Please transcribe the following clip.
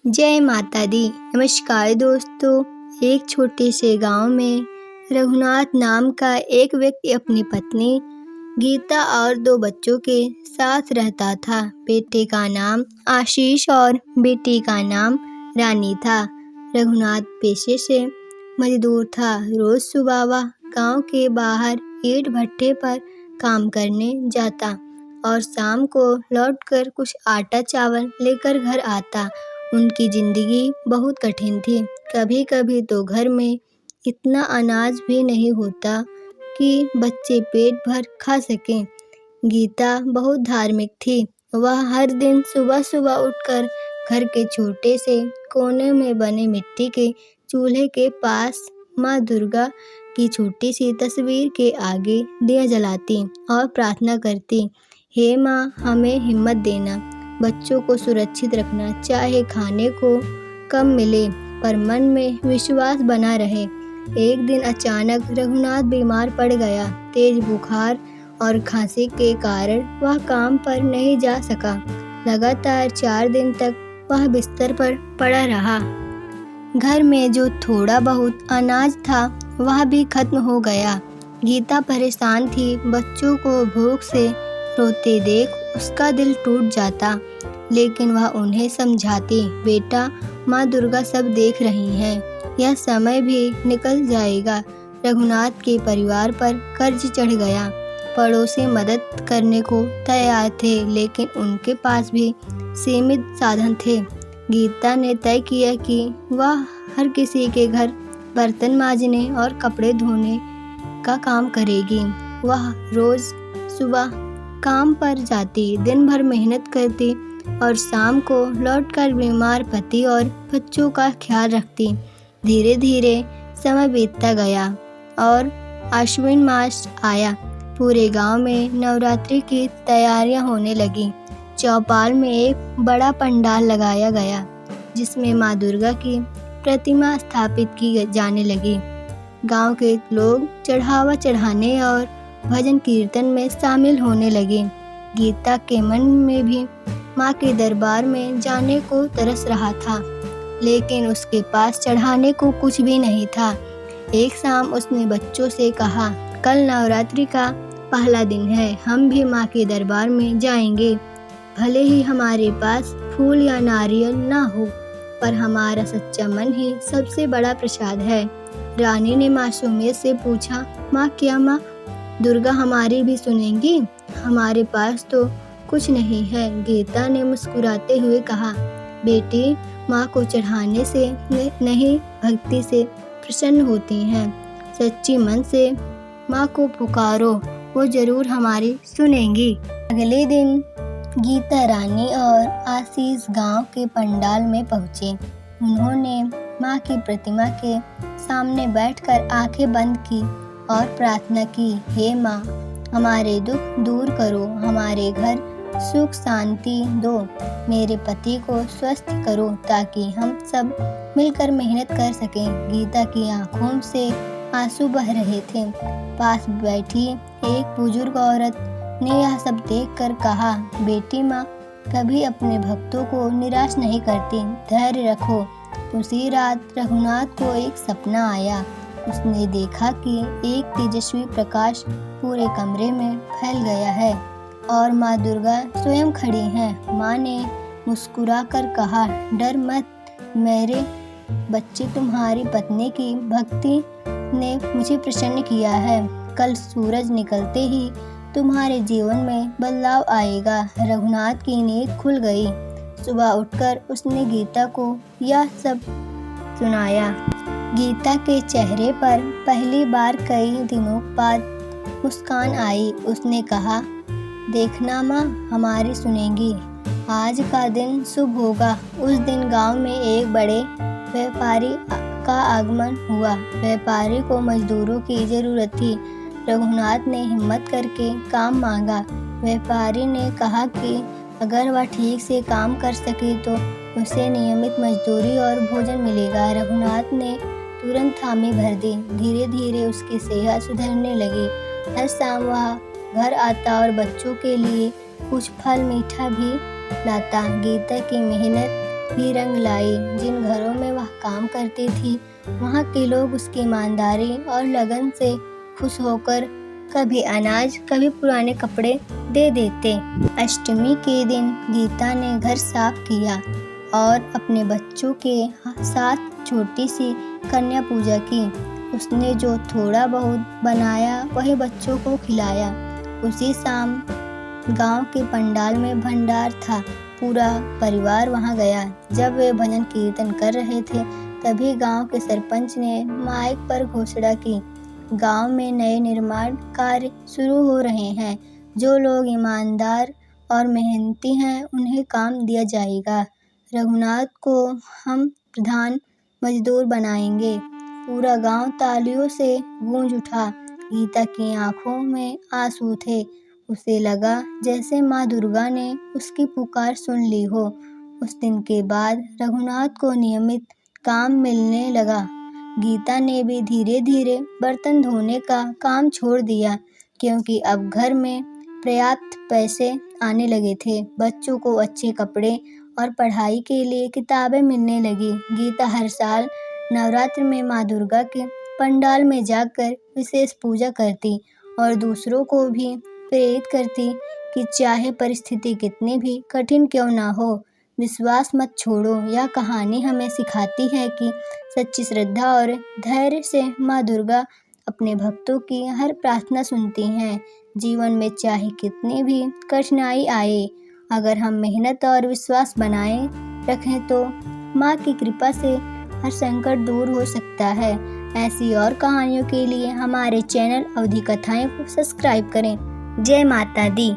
जय माता दी। नमस्कार दोस्तों। एक छोटे से गांव में रघुनाथ नाम का एक व्यक्ति अपनी पत्नी गीता और 2 बच्चों के साथ रहता था। बेटे का नाम आशीष और बेटी का नाम रानी था। रघुनाथ पेशे से मजदूर था। रोज सुबह वह गांव के बाहर ईंट भट्टे पर काम करने जाता और शाम को लौटकर कुछ आटा चावल लेकर घर आता। उनकी जिंदगी बहुत कठिन थी। कभी कभी तो घर में इतना अनाज भी नहीं होता कि बच्चे पेट भर खा सकें। गीता बहुत धार्मिक थी। वह हर दिन सुबह सुबह उठकर घर के छोटे से कोने में बने मिट्टी के चूल्हे के पास माँ दुर्गा की छोटी सी तस्वीर के आगे दिया जलाती और प्रार्थना करती, हे माँ, हमें हिम्मत देना, बच्चों को सुरक्षित रखना, चाहे खाने को कम मिले पर मन में विश्वास बना रहे। एक दिन अचानक रघुनाथ बीमार पड़ गया। तेज बुखार और खांसी के कारण वह काम पर नहीं जा सका। लगातार 4 दिन तक वह बिस्तर पर पड़ा रहा। घर में जो थोड़ा बहुत अनाज था वह भी खत्म हो गया। गीता परेशान थी। बच्चों को भूख से रोते देख उसका दिल टूट जाता, लेकिन वह उन्हें समझाती, बेटा, माँ दुर्गा सब देख रही हैं, यह समय भी निकल जाएगा। रघुनाथ के परिवार पर कर्ज चढ़ गया। पड़ोसी मदद करने को तैयार थे, लेकिन उनके पास भी सीमित साधन थे। गीता ने तय किया कि वह हर किसी के घर बर्तन मांजने और कपड़े धोने का काम करेगी। वह रोज सुबह काम पर जाती, दिन भर मेहनत करती और शाम को लौटकर बीमार पति और बच्चों का ख्याल रखती। धीरे धीरे समय बीतता गया और आश्विन मास आया। पूरे गांव में नवरात्रि की तैयारियां होने लगी। चौपाल में एक बड़ा पंडाल लगाया गया, जिसमें माँ दुर्गा की प्रतिमा स्थापित की जाने लगी। गांव के लोग चढ़ावा चढ़ाने और भजन कीर्तन में शामिल होने लगे। गीता के मन में भी माँ के दरबार में जाने को तरस रहा था, लेकिन उसके पास चढ़ाने को कुछ भी नहीं था। एक शाम उसने बच्चों से कहा, कल नवरात्रि का पहला दिन है, हम भी माँ के दरबार में जाएंगे। भले ही हमारे पास फूल या नारियल ना हो, पर हमारा सच्चा मन ही सबसे बड़ा प्रसाद है। रानी ने मासूमियत से पूछा, माँ, क्या माँ दुर्गा हमारी भी सुनेंगी? हमारे पास तो कुछ नहीं है। गीता ने मुस्कुराते हुए कहा, बेटी, माँ को चढ़ाने से नहीं, भक्ति से प्रसन्न होती हैं। सच्ची मन से माँ को पुकारो, वो जरूर हमारी सुनेंगी। अगले दिन गीता, रानी और आशीष गांव के पंडाल में पहुँचे। उन्होंने माँ की प्रतिमा के सामने बैठकर आंखें बंद की और प्रार्थना की, हे माँ, हमारे दुख दूर करो, हमारे घर सुख शांति दो, मेरे पति को स्वस्थ करो ताकि हम सब मिलकर मेहनत कर सकें। गीता की आंखों से आंसू बह रहे थे। पास बैठी एक बुजुर्ग औरत ने यह सब देखकर कहा, बेटी, माँ कभी अपने भक्तों को निराश नहीं करती, धैर्य रखो। उसी रात रघुनाथ को एक सपना आया। उसने देखा कि एक तेजस्वी प्रकाश पूरे कमरे में फैल गया है और माँ दुर्गा स्वयं खड़ी हैं। माँ ने मुस्कुराकर कहा, डर मत मेरे बच्चे, तुम्हारी पत्नी की भक्ति ने मुझे प्रसन्न किया है। कल सूरज निकलते ही तुम्हारे जीवन में बदलाव आएगा। रघुनाथ की नींद खुल गई। सुबह उठकर उसने गीता को यह सब सुनाया। गीता के चेहरे पर पहली बार कई दिनों बाद मुस्कान आई। उसने कहा, देखना माँ, हमारी सुनेंगी। आज का दिन शुभ होगा। उस दिन गांव में एक बड़े व्यापारी का आगमन हुआ। व्यापारी को मजदूरों की जरूरत थी। रघुनाथ ने हिम्मत करके काम मांगा। व्यापारी ने कहा कि अगर वह ठीक से काम कर सके तो उसे नियमित मजदूरी और भोजन मिलेगा। रघुनाथ ने तुरंत हामी भर दी। धीरे धीरे उसकी सेहत सुधरने लगी। हर शाम वह घर आता और बच्चों के लिए कुछ फल मीठा भी लाता। गीता की मेहनत भी रंग लाई। जिन घरों में वह काम करती थी वहाँ के लोग उसकी ईमानदारी और लगन से खुश होकर कभी अनाज कभी पुराने कपड़े दे देते। अष्टमी के दिन गीता ने घर साफ किया और अपने बच्चों के साथ छोटी सी कन्या पूजा की। उसने जो थोड़ा बहुत बनाया वही बच्चों को खिलाया। उसी शाम गांव के पंडाल में भंडार था। पूरा परिवार वहां गया। जब वे भजन कीर्तन कर रहे थे तभी गांव के सरपंच ने माइक पर घोषणा की, गांव में नए निर्माण कार्य शुरू हो रहे हैं। जो लोग ईमानदार और मेहनती हैं उन्हें काम दिया जाएगा। रघुनाथ को हम प्रधान मजदूर बनाएंगे। पूरा गांव तालियों से गूंज उठा। गीता की आंखों में आंसू थे। उसे लगा जैसे माँ दुर्गा ने उसकी पुकार सुन ली हो। उस दिन के बाद रघुनाथ को नियमित काम मिलने लगा। गीता ने भी धीरे धीरे बर्तन धोने का काम छोड़ दिया क्योंकि अब घर में पर्याप्त पैसे आने लगे थे। बच्चों को अच्छे कपड़े और पढ़ाई के लिए किताबें मिलने लगी। गीता हर साल नवरात्र में माँ दुर्गा के पंडाल में जाकर विशेष पूजा करती और दूसरों को भी प्रेरित करती कि चाहे परिस्थिति कितनी भी कठिन क्यों ना हो, विश्वास मत छोड़ो। यह कहानी हमें सिखाती है कि सच्ची श्रद्धा और धैर्य से माँ दुर्गा अपने भक्तों की हर प्रार्थना सुनती हैं। जीवन में चाहे कितनी भी कठिनाई आए, अगर हम मेहनत और विश्वास बनाए रखें तो माँ की कृपा से हर संकट दूर हो सकता है। ऐसी और कहानियों के लिए हमारे चैनल अवधि कथाएं को सब्सक्राइब करें। जय माता दी।